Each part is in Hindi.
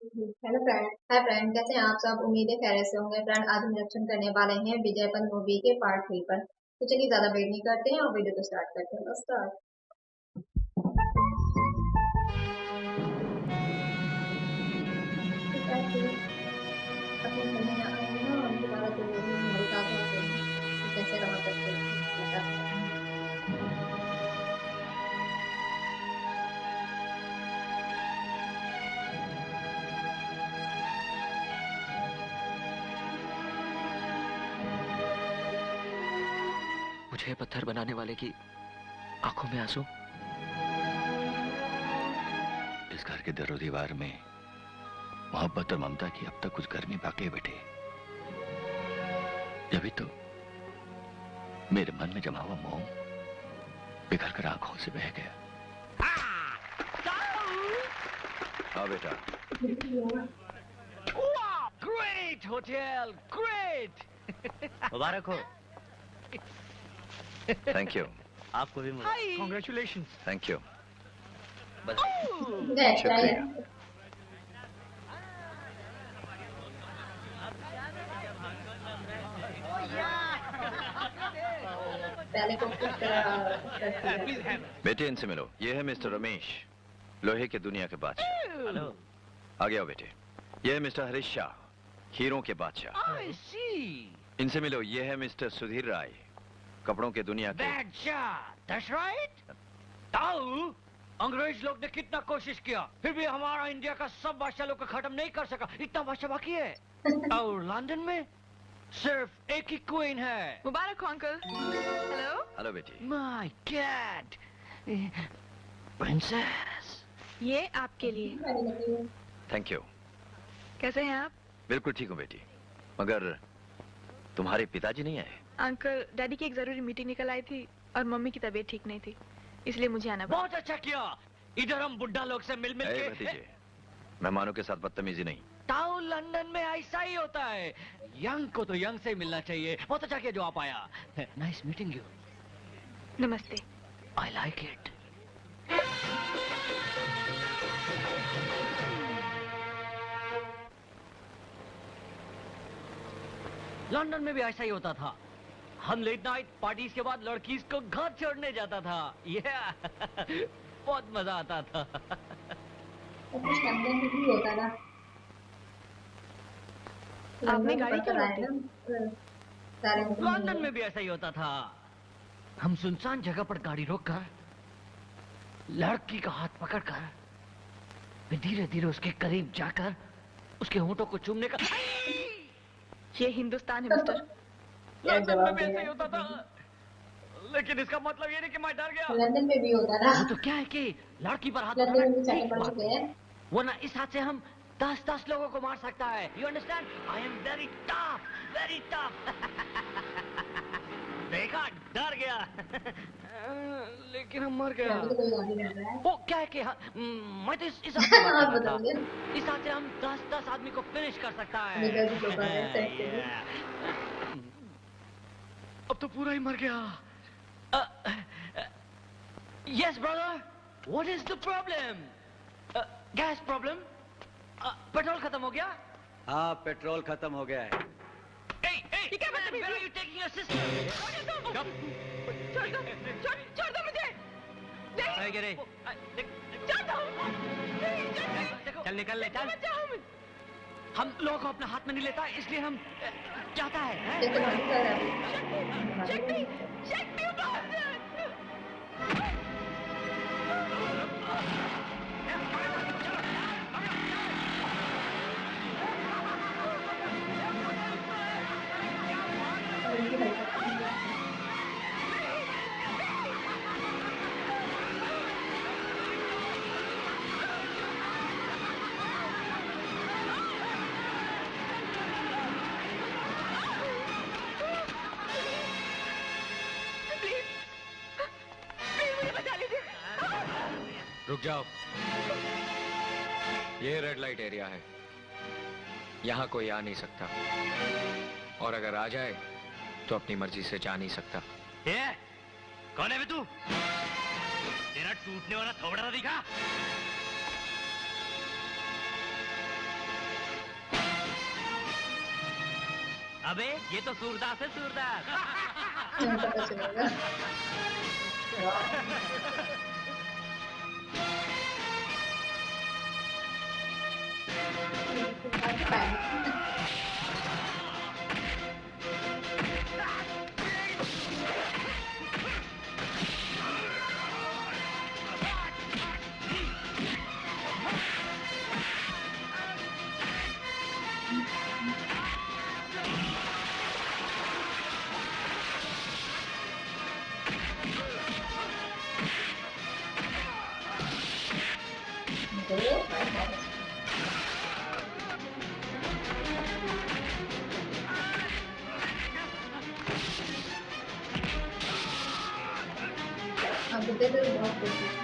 हेलो फ्रेंड, हाय फ्रेंड, कैसे हैं आप सब? उम्मीद है खैरियत से होंगे। फ्रेंड, आज हम रिएक्शन करने वाले हैं विजयपन मूवी के पार्ट 3 पर। तो चलिए ज्यादा वेट नहीं करते हैं और वीडियो को स्टार्ट करते हैं। स्टार्ट। अपने घर में आए ना, दोबारा तो हमारे साथ होते हैं तो कैसे रहा करते हैं, बता सकते हैं। मुझे पत्थर बनाने वाले की आंखों में आंसू। इस घर के दरो दीवार में मोहब्बत और ममता की अब तक कुछ गर्मी बाकी है बेटे। जब तो मेरे मन में जमा हुआ मोह बिखर कर आंखों से बह गया। हाँ बेटा। Great hotel, great. मुबारक हो। Thank you. आपको भी मुबारक। कांग्रेचुलेशंस। Thank you. That's शुक्रिया। right. पहले को कुछ बेटे इनसे मिलो। ये है मिस्टर रमेश, लोहे के दुनिया के बादशाह। हेलो। आगे आओ बेटे। ये है मिस्टर हरीश शाह, हीरों के बादशाह। I see. इनसे मिलो। ये है मिस्टर सुधीर राय, कपड़ों के दुनिया के। That's right. ताऊ, अंग्रेज लोग ने कितना कोशिश किया, फिर भी हमारा इंडिया का सब बादशाह लोग को खत्म नहीं कर सका। इतना बादशाह बाकी है। और लंदन में सिर्फ एक ही क्वीन है। मुबारक हो अंकल। हेलो। हेलो बेटी। My God, princess. ये आपके लिए। Thank you. कैसे हैं आप? बिल्कुल ठीक हूँ बेटी, मगर तुम्हारे पिताजी नहीं आए? अंकल, डैडी की एक जरूरी मीटिंग निकल आई थी और मम्मी की तबीयत ठीक नहीं थी, इसलिए मुझे आना पड़ा। बहुत अच्छा किया। इधर हम बुड्ढा लोग से मिल मिल ए के। भतीजे, मेहमानों के साथ बदतमीजी नहीं। ताऊ, लंदन में ऐसा ही होता है। यंग को तो यंग से ही मिलना चाहिए। बहुत अच्छा किया जो आप आया। Nice meeting you. नमस्ते। I like it. लंदन में भी ऐसा ही होता था। हम लेट नाइट पार्टीज के बाद लड़की को घर छोड़ने जाता था। बहुत मजा आता था। कुछ लंदन में भी होता था। आपने गाड़ी क्यों रोक दी? लंदन में भी ऐसा ही होता था। हम सुनसान जगह पर गाड़ी रोककर लड़की का हाथ पकड़कर फिर धीरे धीरे उसके करीब जाकर उसके होंठों को चूमने का। ये हिंदुस्तान है मिस्टर। लंदन में भी ऐसा ही होता था, लेकिन इसका मतलब ये नहीं कि मैं डर गया। लंदन में भी होता था। वो तो क्या है कि लड़की पर हाथ लंदन में भी पकड़ना सारे ठीक पढ़ बात चुके है, हैं। वरना इस हाथ से हम 10-10 लोगों को मार सकता है। You understand? I am very tough, very tough. देखा, डर गया। लेकिन हम मर गए। अभी तो कोई गाड़ी नहीं रहा है। वो क्या है कि मैं तो इस हाथ से बात आप कर रहा बताइए। था। इस हाथ से हम 10-10 आदमी को फिनिश कर सकता है। निकल भी तो पा रहे हैं, सेट के लिए। अब तो पूरा ही मर गया। Yes brother, what is the problem? Gas problem? Petrol खत्म हो गया? हाँ, पेट्रोल खत्म हो गया है। Hey, hey, क्या man, where are you taking your sister? छोड़ दो मुझे। अरे गिरे। चल निकल ले, चल। हम लोगों को अपने हाथ में नहीं लेता, इसलिए हम चाहता है। ये तो गाड़ी चल रहा है। रुक जाओ। ये रेड लाइट एरिया है, यहाँ कोई आ नहीं सकता, और अगर आ जाए तो अपनी मर्जी से जा नहीं सकता। ये कौन है बे तू? तेरा टूटने वाला थोबड़ा दिखा। अबे ये तो सूरदास है, सूरदास। पता चलेगा। अब तो बहुत कुछ है।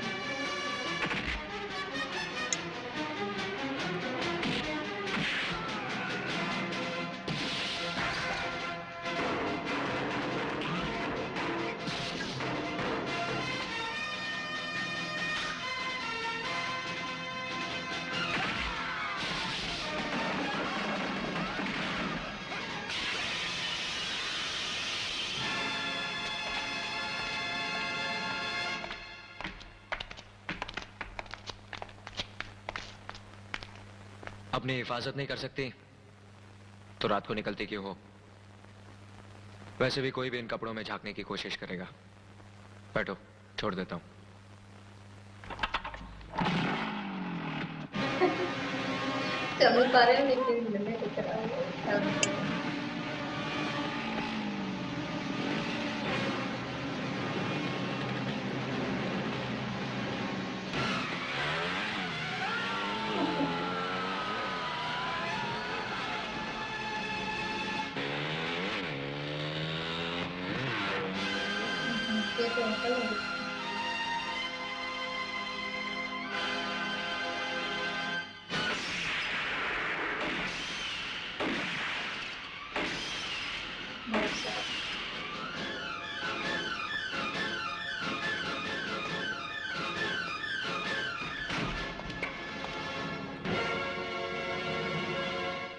अपनी हिफाजत नहीं कर सकती तो रात को निकलती क्यों हो? वैसे भी कोई भी इन कपड़ों में झांकने की कोशिश करेगा। बैठो, छोड़ देता हूं। समझ पा रहे हैं लेकिन मैं कुछ करा रही हूँ। ये तो अंकल है।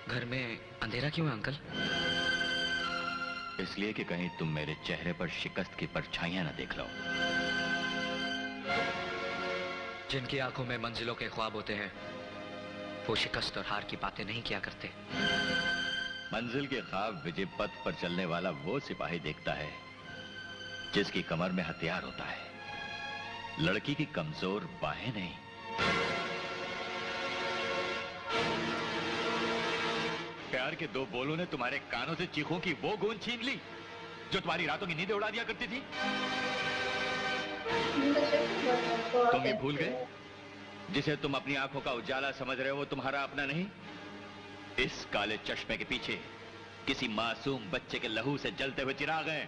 घर में अंधेरा क्यों है अंकल? इसलिए कि कहीं तुम मेरे चेहरे पर शिकस्त की परछाइयां ना देख लो। जिनकी आंखों में मंजिलों के ख्वाब होते हैं वो शिकस्त और हार की बातें नहीं किया करते। मंजिल के ख्वाब विजय पथ पर चलने वाला वो सिपाही देखता है जिसकी कमर में हथियार होता है, लड़की की कमजोर बाहें नहीं। प्यार के दो बोलों ने तुम्हारे कानों से चीखों की वो गूंज छीन ली जो तुम्हारी रातों की नींदें उड़ा दिया करती थी। तुम ये भूल गए जिसे तुम अपनी आंखों का उजाला समझ रहे हो वो तुम्हारा अपना नहीं। इस काले चश्मे के पीछे किसी मासूम बच्चे के लहू से जलते हुए चिराग हैं।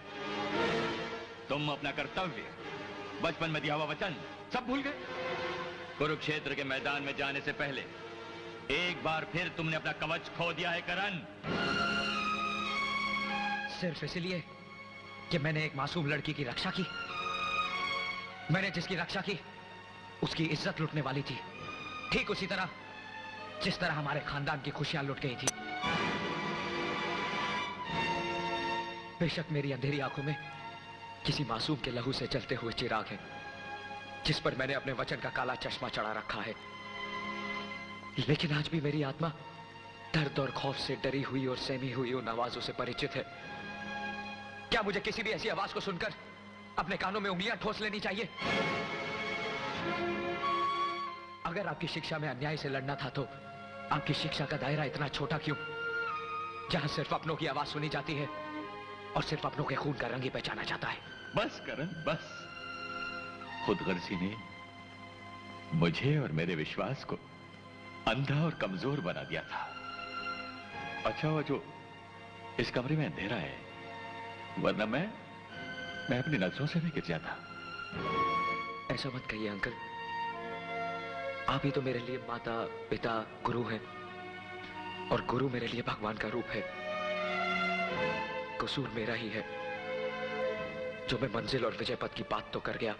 तुम अपना कर्तव्य, बचपन में दिया हुआ वचन सब भूल गए। कुरुक्षेत्र के मैदान में जाने से पहले एक बार फिर तुमने अपना कवच खो दिया है करण। सिर्फ इसलिए कि मैंने एक मासूम लड़की की रक्षा की। मैंने जिसकी रक्षा की उसकी इज्जत लुटने वाली थी, ठीक उसी तरह जिस तरह हमारे खानदान की खुशियां लुट गई थी। बेशक मेरी अंधेरी आंखों में किसी मासूम के लहू से जलते हुए चिराग है जिस पर मैंने अपने वचन का काला चश्मा चढ़ा रखा है, लेकिन आज भी मेरी आत्मा दर्द और खौफ से डरी हुई और सहमी हुई उन आवाजों से परिचित है। क्या मुझे किसी भी ऐसी आवाज को सुनकर अपने कानों में उंगलियां ठोस लेनी चाहिए? अगर आपकी शिक्षा में अन्याय से लड़ना था तो आपकी शिक्षा का दायरा इतना छोटा क्यों, जहां सिर्फ अपनों की आवाज सुनी जाती है और सिर्फ अपनों के खून का रंग ही पहचाना जाता है। बस करण बस। खुदगर्जी ने मुझे और मेरे विश्वास को अंधा और कमजोर बना दिया था। अच्छा हुआ जो इस कमरे में अंधेरा है, वरना मैं अपनी नजरों से भी गिर जाता। ऐसा मत कहिए अंकल, आप ही तो मेरे लिए माता पिता गुरु हैं और गुरु मेरे लिए भगवान का रूप है। कसूर मेरा ही है जो मैं मंजिल और विजय पथ की बात तो कर गया,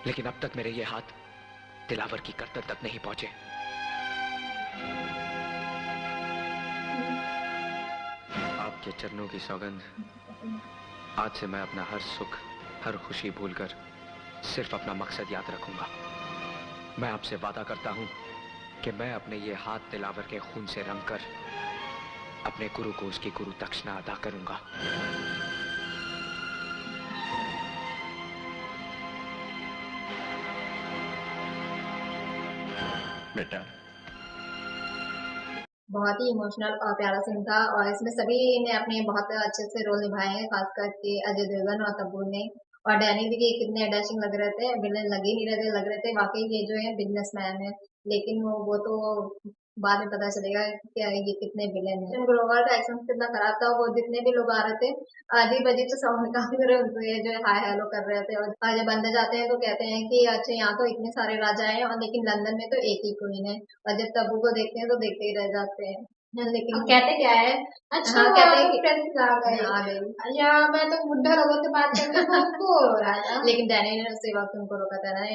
लेकिन अब तक मेरे ये हाथ दिलावर की करतन तक नहीं पहुंचे। आपके चरणों की सौगंध, आज से मैं अपना हर सुख, हर खुशी भूलकर सिर्फ अपना मकसद याद रखूंगा। मैं आपसे वादा करता हूं कि मैं अपने ये हाथ दिलावर के खून से रंगकर अपने गुरु को उसकी गुरु दक्षिणा अदा करूंगा। बेटा, बहुत ही इमोशनल और प्यारा सीन था और इसमें सभी ने अपने बहुत अच्छे से रोल निभाए हैं, खास करके अजय देवगन और तब्बू ने। और डैनी भी कितने डैशिंग लग रहे थे, विलन लग ही नहीं रहे थे, लग रहे थे वाकई ये जो है बिजनेसमैन है। लेकिन वो तो बाद में पता चलेगा कि क्या ये कितने विलेन है। ग्रोवर का एक्शन कितना खराब था, वो जितने भी लोग आ रहे थे अजीब अजीब से साउंड काफी रहे उनसे जो है हाय हेलो कर रहे थे। और जब अंदर जाते हैं तो कहते हैं कि अच्छा यहाँ तो इतने सारे राजा हैं और लेकिन लंदन में तो एक ही क्वीन है। और जब तब्बू को देखते हैं तो देखते ही रह जाते हैं। लेकिन कहते क्या है, अच्छा हाँ, कहते हैं कि फ्रेंड्स आ गई या मैं तो बुढ़ा लोगों से बात करके बहुत बोर हो रहा था। लेकिन डैनी ने उसी वक्त उनको रोका था ना।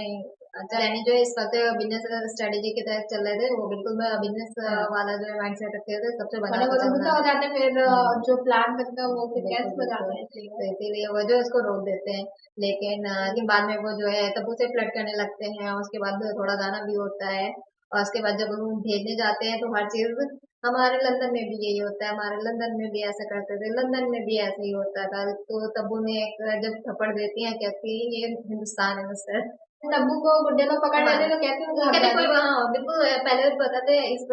अच्छा डैनी जो है इस वक्त बिजनेस स्ट्रेटेजी के तहत चल रहे थे, वो बिल्कुल बिजनेस वाला जो माइंडसेट रखते थे, सबसे बड़ा वो गुस्सा हो जाते फिर जो प्लान करता है वो फिर कैसे हो जाता है, तो इसीलिए वो जो इसको रोक देते हैं। लेकिन बाद में वो जो है तब्बू से फ्लर्ट करने लगते हैं और उसके बाद थोड़ा गाना भी होता है। और उसके बाद जब वो भेजने जाते हैं तो हर चीज हमारे लंदन में भी यही होता है, हमारे लंदन में भी ऐसा करते थे, लंदन में भी ऐसे ही होता था। तो तब्बू ने एक जब थप्पड़ देती है कहती है ये हिंदुस्तान है मिस्टर। तब्बू को बुड्ढे लोग पकड़ लेते तो कहते हैं कहते कोई हाँ बिल्कुल पहले बताते इस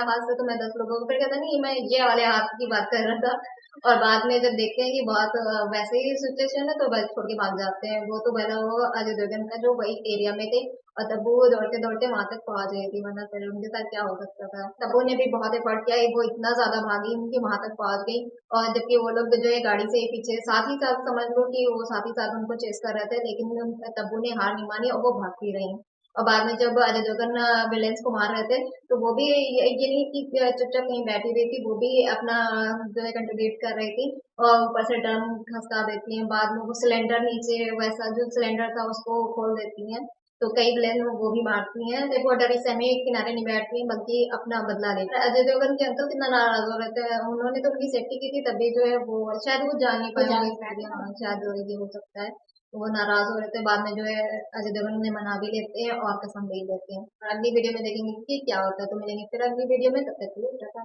हाथ से तो मैं 10 लोगों को, फिर कहता नहीं मैं ये वाले हाथ की बात कर रहा था। और बाद में जब देखते हैं कि बहुत वैसे ही सिचुएशन है तो बस छोड़ के भाग जाते हैं। वो तो पहले वो अजय देवगन का जो वही एरिया में थे और तब्बू दौड़ते दौड़ते वहां तक पहुंच गई थी, वरना फिर उनके साथ क्या हो सकता था। तब्बू ने भी बहुत एफर्ट किया, वो इतना ज्यादा भागी उनकी वहां तक पहुंच गई। और जबकि वो लोग जो है गाड़ी से पीछे साथ ही साथ समझ लो कि वो साथ ही साथ उनको चेस कर रहे थे, लेकिन तब्बू ने हार नहीं मानी और वो भागती रही। और बाद में जब अजय देवगन विलेंस को मार रहे थे तो वो भी ये नहीं कि चुपचाप कहीं बैठी रही थी, वो भी अपना जो है कंट्रीब्यूट कर रही थी और ऊपर से ड्रम खसका देती हैं। बाद में वो सिलेंडर नीचे वैसा जो सिलेंडर था उसको खोल देती हैं। तो कई विलेन वो भी मारती हैं। देखो डरी सहमे किनारे नहीं बैठती हैं बल्कि अपना बदला लेती हैं। अजय देवगन के अंकल कितना नाराज हो रहे थे, उन्होंने तो उनकी सेफ्टी की थी तभी जो है वो शायद वो जा नहीं पाए, शायद ये हो सकता है। वो नाराज हो रहे थे, बाद में जो है अजय देवगन ने मना भी लेते हैं और कसम भी लेते हैं। और अगली वीडियो में देखेंगे कि क्या होता है। तो मिलेंगे फिर अगली वीडियो में, तब तक के लिए टाटा।